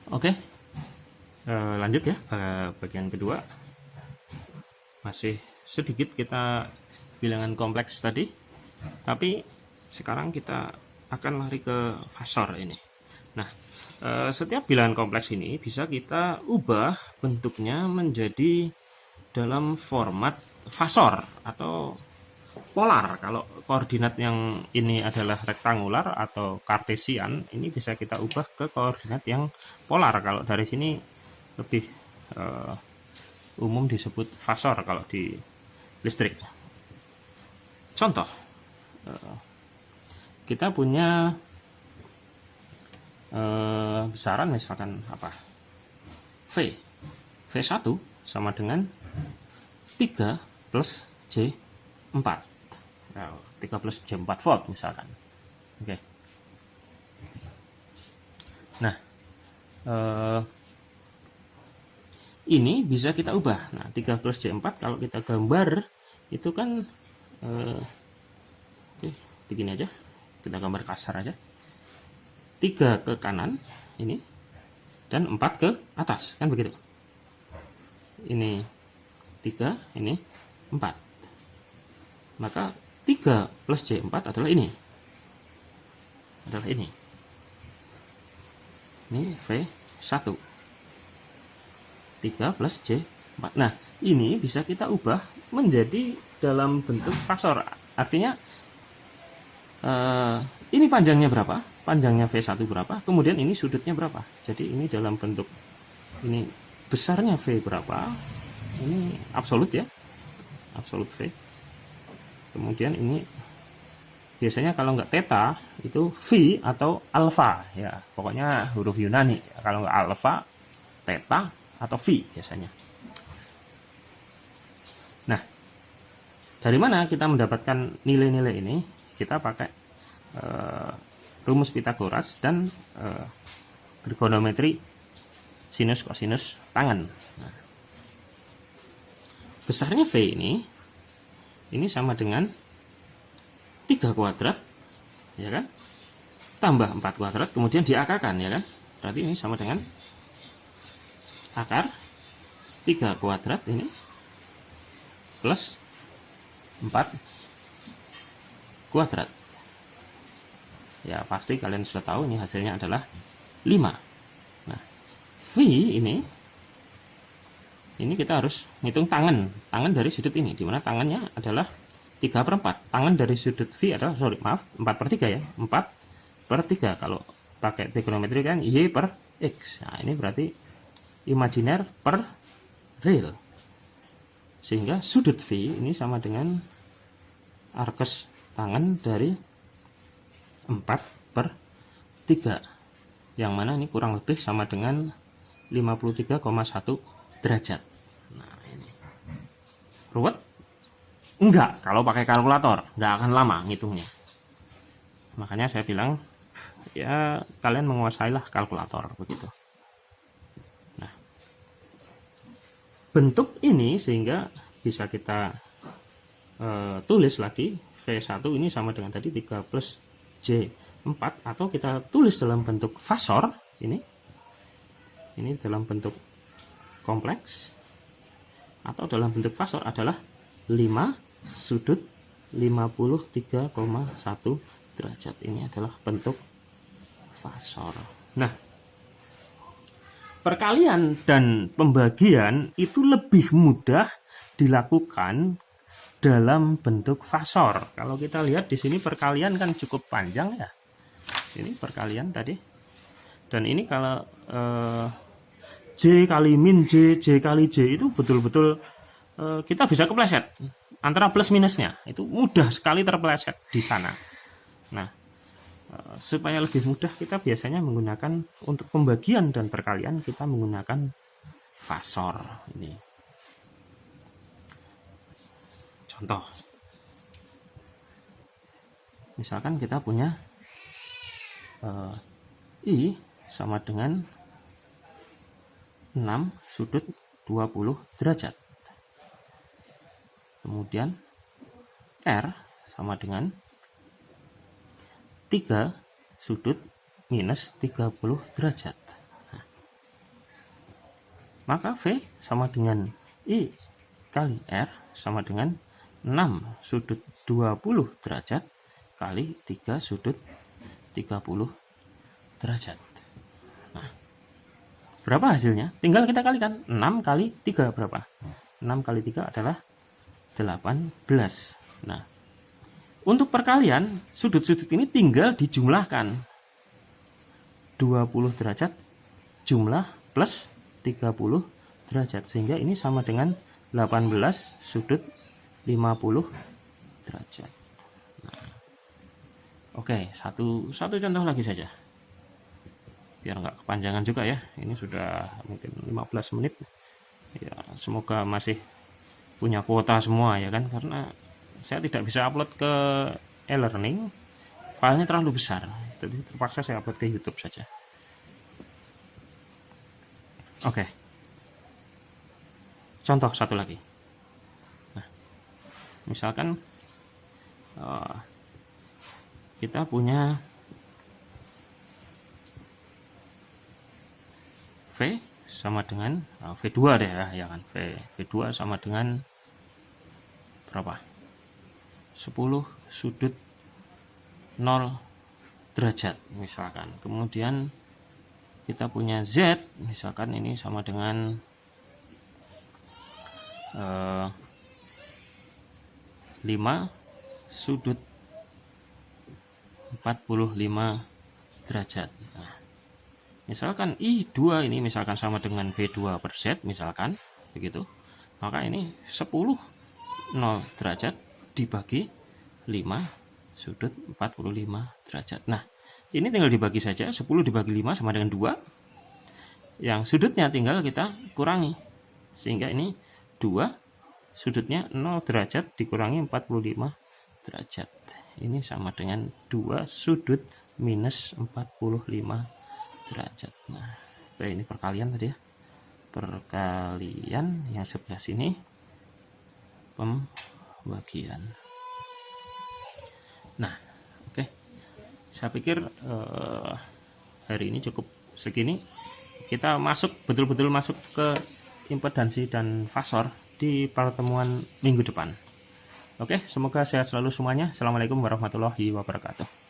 Oke, lanjut ya ke bagian kedua. Masih sedikit kita bilangan kompleks tadi, tapi sekarang kita akan lari ke fasor ini. Nah, setiap bilangan kompleks ini bisa kita ubah bentuknya menjadi dalam format fasor atau polar. Kalau koordinat yang ini adalah rektangular atau kartesian, ini bisa kita ubah ke koordinat yang polar. Kalau dari sini lebih umum disebut fasor kalau di listrik. Contoh, kita punya besaran misalkan apa? V1 sama dengan 3 plus J4. 3 plus J4 volt misalkan. Oke. Nah, ini bisa kita ubah. Nah, 3 plus J4 kalau kita gambar itu kan oke, begini aja. Kita gambar kasar aja. 3 ke kanan ini dan 4 ke atas, kan begitu. Ini 3, ini 4. Maka 3 plus J4 adalah ini. Adalah ini. Ini V1. 3 plus J4. Nah, ini bisa kita ubah menjadi dalam bentuk fasor. Artinya ini panjangnya berapa? Panjangnya V1 berapa? Kemudian ini sudutnya berapa? Jadi ini dalam bentuk ini besarnya V berapa? Ini absolut ya. Absolut V. Kemudian ini biasanya kalau nggak theta itu V atau alfa ya. Pokoknya huruf Yunani. Kalau nggak alfa, theta atau V biasanya. Nah, dari mana kita mendapatkan nilai-nilai ini? Kita pakai rumus Pitagoras dan trigonometri sinus kosinus tangen. Nah, besarnya V ini sama dengan 3 kuadrat, ya kan? Tambah 4 kuadrat, kemudian diakarkan, ya kan? Berarti ini sama dengan akar 3 kuadrat ini plus 4 kuadrat. Ya, pasti kalian sudah tahu ini hasilnya adalah 5. Nah, V ini kita harus ngitung tangan dari sudut ini, dimana tangannya adalah 3/4. Tangan dari sudut V adalah, 4/3 ya, 4/3. Kalau pakai trigonometri kan Y per X. Nah, ini berarti imajiner per real. Sehingga sudut V ini sama dengan arkes tangan dari 4/3. Yang mana ini kurang lebih sama dengan 53,1 derajat. Nah, ini ruwet? Enggak, kalau pakai kalkulator enggak akan lama ngitungnya. Makanya saya bilang ya kalian menguasailah kalkulator begitu. Nah, bentuk ini sehingga bisa kita tulis lagi V1 ini sama dengan tadi 3 plus J4, atau kita tulis dalam bentuk fasor ini dalam bentuk kompleks atau dalam bentuk fasor adalah 5 sudut 53,1 derajat. Ini adalah bentuk fasor. Nah, perkalian dan pembagian itu lebih mudah dilakukan dalam bentuk fasor. Kalau kita lihat di sini perkalian kan cukup panjang ya. Ini perkalian tadi. Dan ini kalau J kali min J, J kali J itu betul-betul kita bisa kepleset antara plus minusnya. Itu mudah sekali terpeleset di sana. Nah, supaya lebih mudah kita biasanya menggunakan untuk pembagian dan perkalian kita menggunakan fasor ini. Contoh, misalkan kita punya I sama dengan 6 sudut 20 derajat. Kemudian R sama dengan 3 sudut minus 30 derajat. Nah, maka V sama dengan I kali R sama dengan 6 sudut 20 derajat kali 3 sudut 30 derajat. Nah, berapa hasilnya? Tinggal kita kalikan. 6 kali 3 berapa? 6 kali 3 adalah 18. Nah, untuk perkalian, sudut-sudut ini tinggal dijumlahkan. 20 derajat jumlah plus 30 derajat. Sehingga ini sama dengan 18 sudut 50 derajat. Nah, oke, satu contoh lagi saja. Biar nggak kepanjangan juga ya. Ini sudah mungkin 15 menit. Ya, semoga masih punya kuota semua ya kan, karena saya tidak bisa upload ke e-learning, filenya terlalu besar, jadi terpaksa saya upload ke YouTube saja. Oke, contoh satu lagi. Nah, misalkan kita punya V sama dengan V2 deh ya kan, V2 sama dengan berapa? 10 sudut 0 derajat misalkan. Kemudian kita punya Z, misalkan ini sama dengan 5 sudut 45 derajat. Nah, misalkan I2 ini misalkan sama dengan V2 per Z misalkan begitu, maka ini 10 0 derajat dibagi 5 sudut 45 derajat. Nah, ini tinggal dibagi saja. 10 dibagi 5 sama dengan 2. Yang sudutnya tinggal kita kurangi. Sehingga ini 2 sudutnya 0 derajat dikurangi 45 derajat. Ini sama dengan 2 sudut minus 45 derajat. Nah, ini perkalian tadi ya. Perkalian yang sebelah sini pembagian. Nah, oke. Saya pikir hari ini cukup segini. Kita betul-betul masuk ke impedansi dan fasor di pertemuan minggu depan. Oke, semoga sehat selalu semuanya. Assalamualaikum warahmatullahi wabarakatuh.